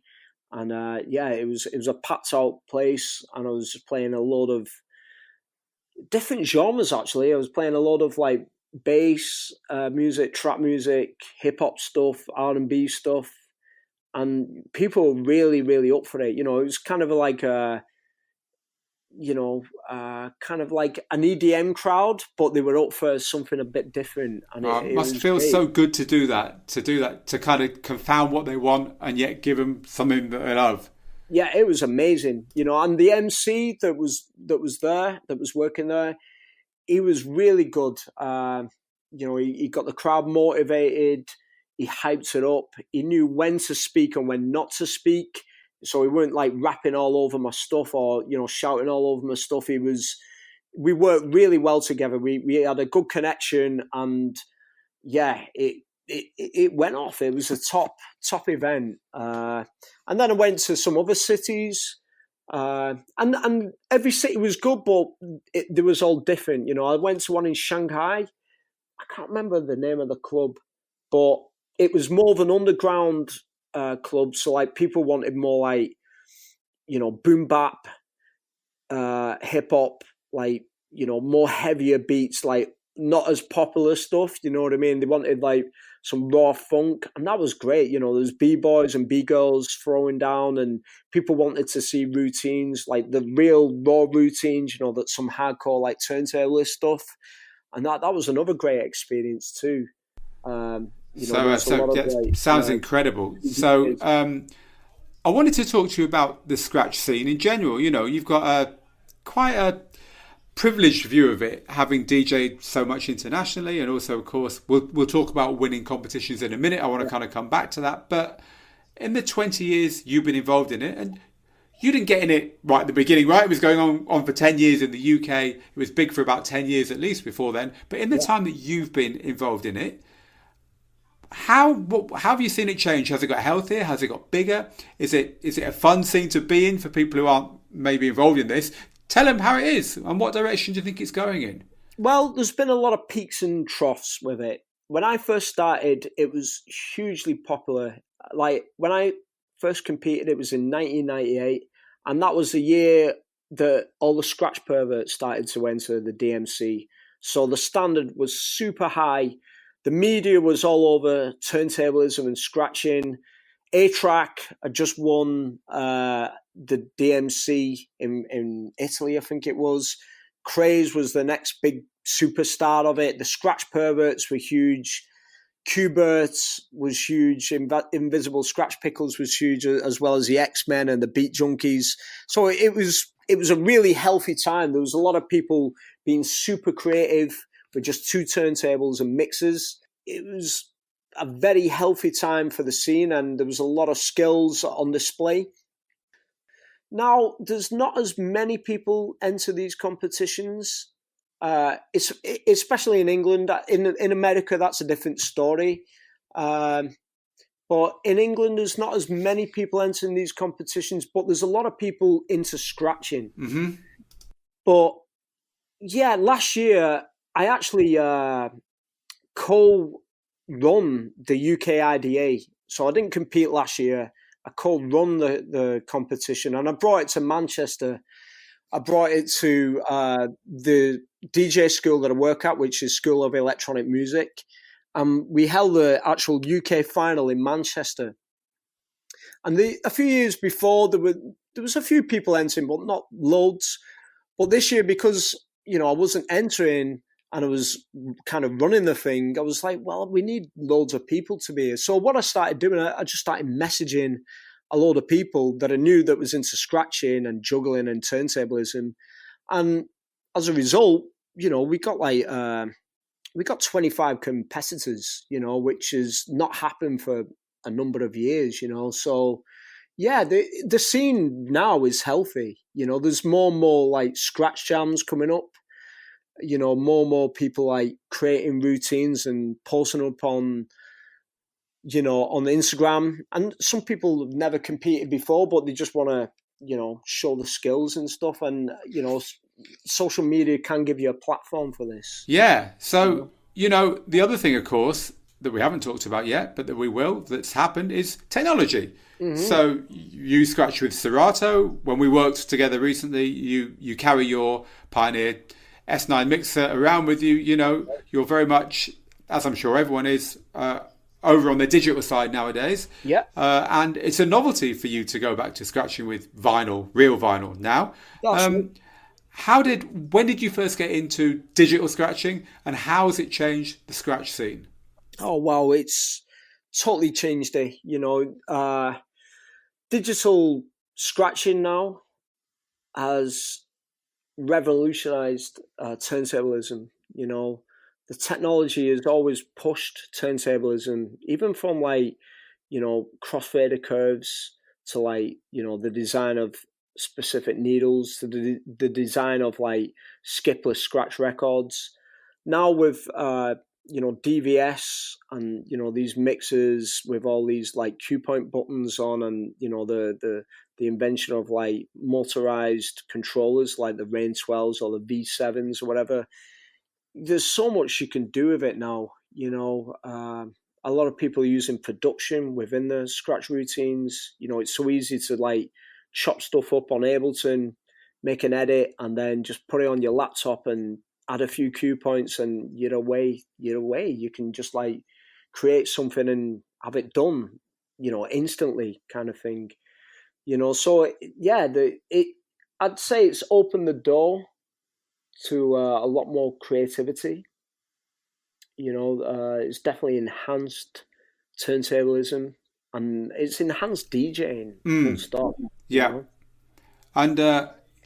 And yeah, it was a packed out place, and I was just playing a lot of different genres actually. I was playing a lot of like bass music, trap music, hip hop stuff, R&B stuff. And people were really, really up for it. You know, it was kind of like kind of like an EDM crowd, but they were up for something a bit different. And it must feel great. So good to do that, to kind of confound what they want and yet give them something that they love. Yeah, it was amazing. You know, and the MC that was working there, he was really good. You know, he got the crowd motivated. He hyped it up. He knew when to speak and when not to speak. So he weren't like rapping all over my stuff or, you know, shouting all over my stuff. We worked really well together. We had a good connection, and yeah, it went off. It was a top event. And then I went to some other cities, and every city was good, but they was all different. You know, I went to one in Shanghai. I can't remember the name of the club, but it was more of an underground club. So like people wanted more like, you know, boom bap, hip hop, like, you know, more heavier beats, like not as popular stuff. You know what I mean? They wanted like some raw funk, and that was great. You know, there's b-boys and b-girls throwing down, and people wanted to see routines, like the real raw routines, you know, that some hardcore like turntablist stuff, and that was another great experience too. Sounds incredible. So I wanted to talk to you about the scratch scene in general. You know, you've got quite a privileged view of it, having DJed so much internationally, and also, of course, we'll talk about winning competitions in a minute. I want to kind of come back to that. But in the 20 years you've been involved in it, and you didn't get in it right at the beginning, right? It was going on for 10 years in the UK. It was big for about 10 years at least before then. But in the time that you've been involved in it, how have you seen it change? Has it got healthier? Has it got bigger? Is it a fun scene to be in for people who aren't maybe involved in this? Tell them how it is and what direction do you think it's going in? Well, there's been a lot of peaks and troughs with it. When I first started, it was hugely popular. Like when I first competed, it was in 1998, and that was the year that all the scratch perverts started to enter the DMC. So the standard was super high. The media was all over turntablism and scratching. A-Track had just won the DMC in Italy, I think it was. Craze was the next big superstar of it. The Scratch Perverts were huge. Q-Berts was huge. Invisible Scratch Pickles was huge, as well as the X-Men and the Beat Junkies. So it was a really healthy time. There was a lot of people being super creative with just two turntables and mixers. It was a very healthy time for the scene, and there was a lot of skills on display. Now, there's not as many people enter these competitions, especially in England. In America, that's a different story. But in England, there's not as many people entering these competitions, but there's a lot of people into scratching. Mm-hmm. But yeah, last year, I actually co-run the UK IDA. So I didn't compete last year. I co-run the competition, and I brought it to Manchester. I brought it to the DJ school that I work at, which is School of Electronic Music. We held the actual UK final in Manchester. And a few years before, there was a few people entering, but not loads. But this year, because I wasn't entering and I was kind of running the thing, I was like, well, we need loads of people to be here. So what I started doing, I just started messaging a load of people that I knew that was into scratching and juggling and turntablism. And as a result, we got 25 competitors, which has not happened for a number of years, So yeah, the scene now is healthy. There's more and more like scratch jams coming up. More and more people like creating routines and posting up on Instagram. And some people have never competed before, but they just want to, show the skills and stuff. And, social media can give you a platform for this. Yeah. So, the other thing, of course, that we haven't talked about yet, but that we will, that's happened, is technology. Mm-hmm. So you scratch with Serato. When we worked together recently, you carry your Pioneer S9 mixer around with you. You're very much, as I'm sure everyone is, over on the digital side nowadays. Yeah. And it's a novelty for you to go back to scratching with vinyl, real vinyl now. When did you first get into digital scratching, and how has it changed the scratch scene? Oh, wow. It's totally changed it. Digital scratching now has revolutionized turntablism. The technology has always pushed turntablism, even from crossfader curves to the design of specific needles, to the design of skipless scratch records. Now with DVS and these mixers with all these Q point buttons on, and the invention of motorized controllers like the Rain 12s or the V7s or whatever. There's so much you can do with it now. A lot of people are using production within the scratch routines. It's so easy to chop stuff up on Ableton, make an edit, and then just put it on your laptop and add a few cue points, and you're away. You can just create something and have it done, instantly, kind of thing. So yeah, I'd say it's opened the door to a lot more creativity. It's definitely enhanced turntablism, and it's enhanced DJing. Full stop. Yeah. And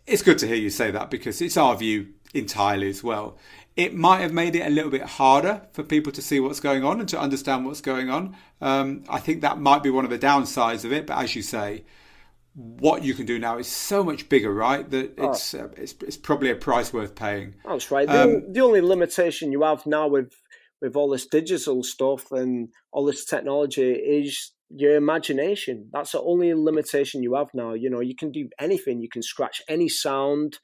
it's good to hear you say that, because it's our view entirely as well. It might have made it a little bit harder for people to see what's going on and to understand what's going on. I think that might be one of the downsides of it. But as you say, what you can do now is so much bigger, right? That it's probably a price worth paying. That's right. The only limitation you have now with all this digital stuff and all this technology is your imagination. That's the only limitation you have now. You can do anything. You can scratch any sound.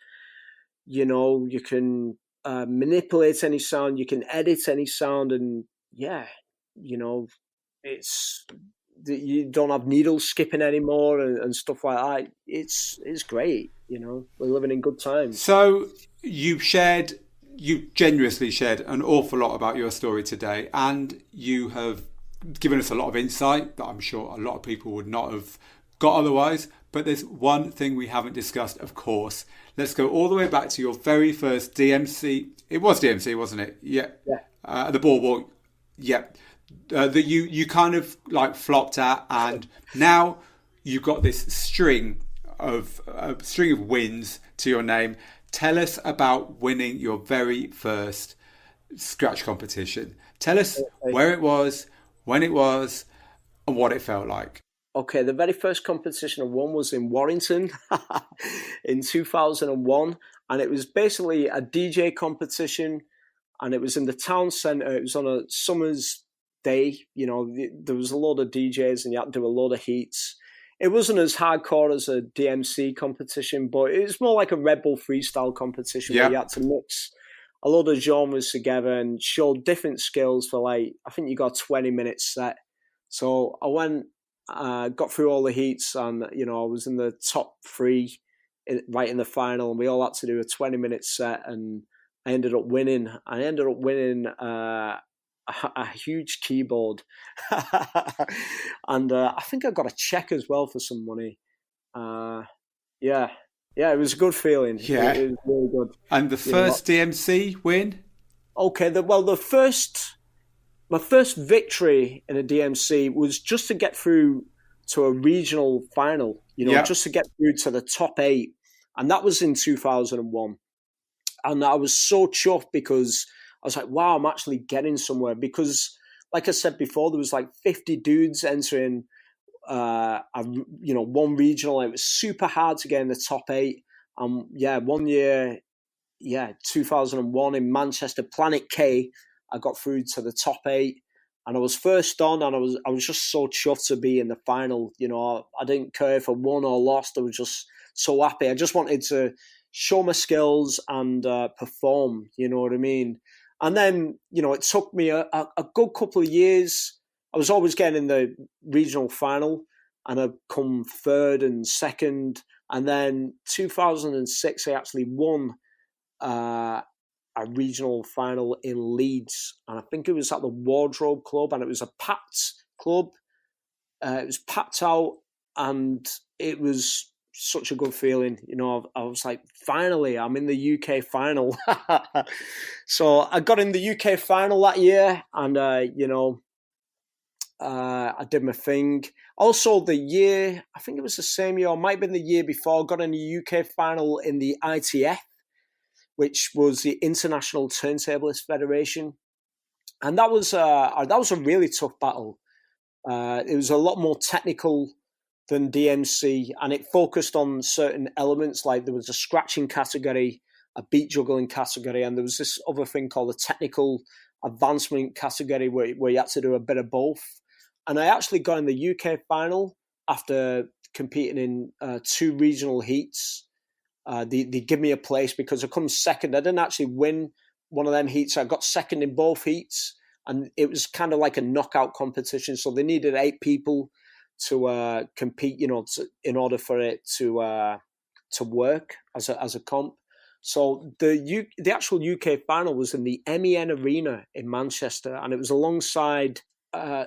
You can manipulate any sound. You can edit any sound, and it's you don't have needles skipping anymore and stuff like that. It's great. We're living in good times. So you generously shared an awful lot about your story today, and you have given us a lot of insight that I'm sure a lot of people would not have got otherwise. But there's one thing we haven't discussed, of course. Let's go all the way back to your very first DMC. It was DMC, wasn't it? Yeah. The ball. Yeah. That you kind of like flopped at, and now you've got this string of wins to your name. Tell us about winning your very first scratch competition. Tell us where it was, when it was, and what it felt like. Okay, the very first competition I won was in Warrington in 2001, and it was basically a DJ competition, and it was in the town centre. It was on a summer's day. There was a load of DJs, and you had to do a load of heats. It wasn't as hardcore as a DMC competition, but it was more like a Red Bull freestyle competition where you had to mix a lot of genres together and show different skills for I think you got a 20-minute set. So I went, got through all the heats, and, I was in the top 3 right in the final, and we all had to do a 20-minute set, and I ended up winning. I ended up winning a huge keyboard, and I think I got a check as well for some money. It was a good feeling. Yeah, it was really good. And the first DMC win? Okay, my first victory in a DMC was just to get through to a regional final. Just to get through to the top 8, and that was in 2001. And I was so chuffed because I was like, wow, I'm actually getting somewhere. Because, like I said before, there was 50 dudes entering one regional. It was super hard to get in the top 8. One year, 2001 in Manchester, Planet K, I got through to the top 8. And I was first on, and I was just so chuffed to be in the final. I didn't care if I won or lost. I was just so happy. I just wanted to show my skills and perform, you know what I mean? And then, it took me a good couple of years. I was always getting in the regional final, and I'd come 3rd and 2nd. And then 2006, I actually won a regional final in Leeds. And I think it was at the Wardrobe Club, and it was a packed club. It was packed out, and it was such a good feeling. I was like, finally, I'm in the UK final. So I got in the UK final that year, and I did my thing. Also, the year, I think it was the same year, or might have been the year before, I got in the UK final in the ITF, which was the International Turntablist Federation. And that was a really tough battle. It was a lot more technical than DMC, and it focused on certain elements. Like there was a scratching category, a beat juggling category, and there was this other thing called a technical advancement category where you had to do a bit of both. And I actually got in the UK final after competing in 2 regional heats. They give me a place because I come second. I didn't actually win one of them heats. I got second in both heats, and it was kind of like a knockout competition. So they needed 8 people to compete, in order for it to work as a comp. So the actual UK final was in the MEN Arena in Manchester, and it was alongside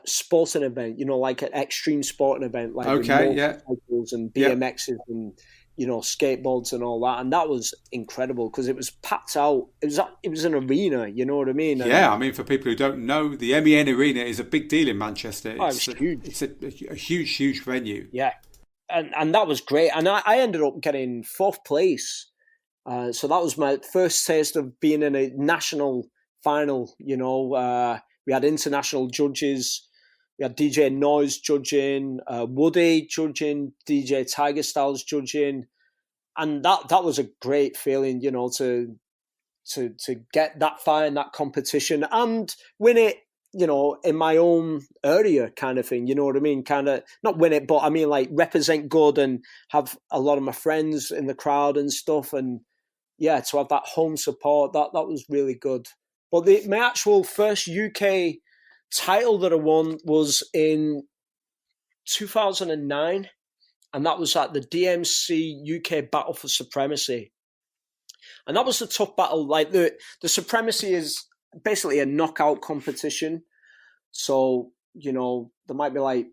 sporting event, like an extreme sporting event, like motorcycles and BMXs and skateboards and all that, and that was incredible because it was packed out. It was an arena, you know what I mean? Yeah, I mean, for people who don't know, the MEN Arena is a big deal in Manchester. It's huge. It's a huge venue. Yeah, and that was great. And I ended up getting 4th place. So that was my first taste of being in a national final. We had international judges. We had DJ Noise judging, Woody judging, DJ Tiger Styles judging, and that was a great feeling, to get that far in that competition and win it, in my own area, kind of thing. You know what I mean? Kind of not win it, but I mean like represent good and have a lot of my friends in the crowd and stuff, and yeah, to have that home support, that was really good. But my actual first UK title that I won was in 2009, and that was at the DMC UK Battle for Supremacy. And that was a tough battle. Like the Supremacy is basically a knockout competition. So, there might be like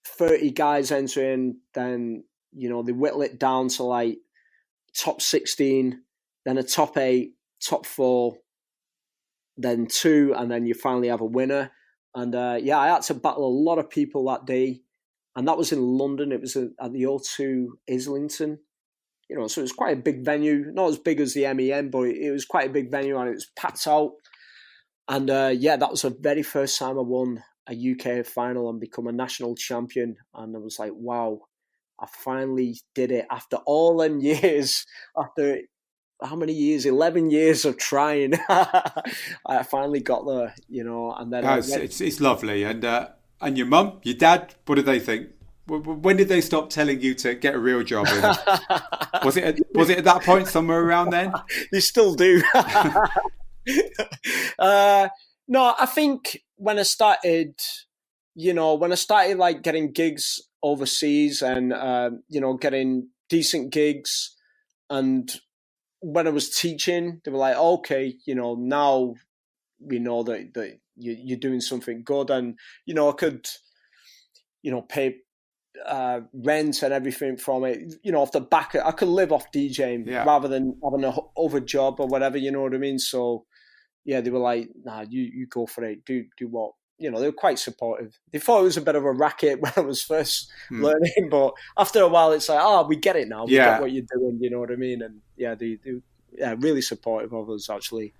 30 guys entering, then, they whittle it down to like top 16, then a top 8, top 4, then 2, and then you finally have a winner. And I had to battle a lot of people that day, and that was in London. It was at the O2 Islington, so it was quite a big venue, not as big as the MEN, but it was quite a big venue, and it was packed out. And that was the very first time I won a UK final and become a national champion. And I was like, wow, I finally did it after all them years, after how many years? 11 years of trying. I finally got there, and then it's lovely. And your mum, your dad, what did they think? When did they stop telling you to get a real job? Was it at that point, somewhere around then? They still do. No, I think when I started like getting gigs overseas and getting decent gigs, and when I was teaching, they were like, okay, now we know that you're doing something good, and I could pay rent and everything from it, off the back. I could live off DJing rather than having a other job or whatever, you know what I mean? So yeah, they were like, nah, you go for it, do what. They were quite supportive. They thought it was a bit of a racket when I was first learning, but after a while, it's like, we get it now. We get what you're doing, you know what I mean? And yeah, they really supportive of us, actually.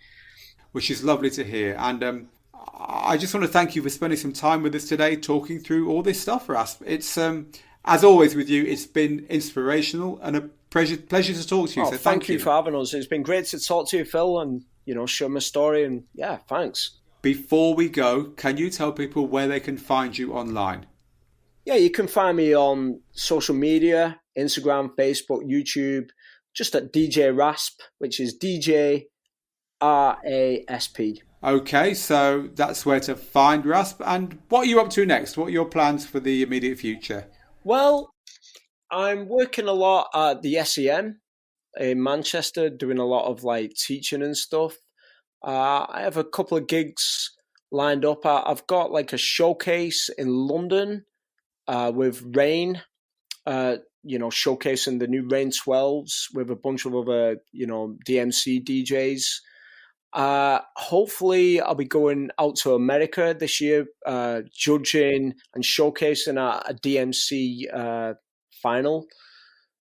Which is lovely to hear. And I just want to thank you for spending some time with us today, talking through all this stuff, Rasp. It's, as always with you, it's been inspirational and a pleasure to talk to you. So thank you for having us. It's been great to talk to you, Phil, and, share my story. And yeah, thanks. Before we go, can you tell people where they can find you online? Yeah, you can find me on social media, Instagram, Facebook, YouTube, just at DJ Rasp, which is DJ RASP. Okay, so that's where to find Rasp. And what are you up to next? What are your plans for the immediate future? Well, I'm working a lot at the SEM in Manchester, doing a lot of like teaching and stuff. I have a couple of gigs lined up. I've got like a showcase in London with Rain, showcasing the new Rain 12s with a bunch of other, DMC DJs. Hopefully I'll be going out to America this year, judging and showcasing a DMC final.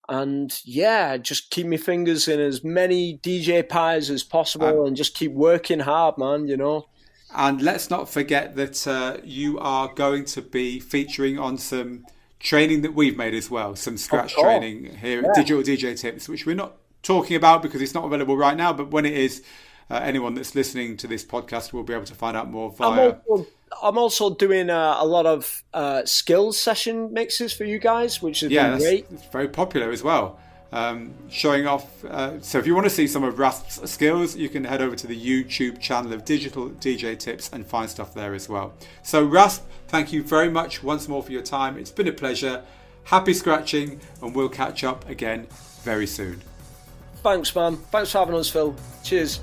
And yeah, just keep my fingers in as many DJ pies as possible and just keep working hard, man, And let's not forget that you are going to be featuring on some training that we've made as well, some scratch training here at Digital DJ Tips, which we're not talking about because it's not available right now, but when it is, anyone that's listening to this podcast will be able to find out more via... I'm also doing a lot of skills session mixes for you guys, which has been great. It's very popular as well. Showing off. So if you want to see some of Rasp's skills, you can head over to the YouTube channel of Digital DJ Tips and find stuff there as well. So Rasp, thank you very much once more for your time. It's been a pleasure. Happy scratching, and we'll catch up again very soon. Thanks, man. Thanks for having us, Phil. Cheers.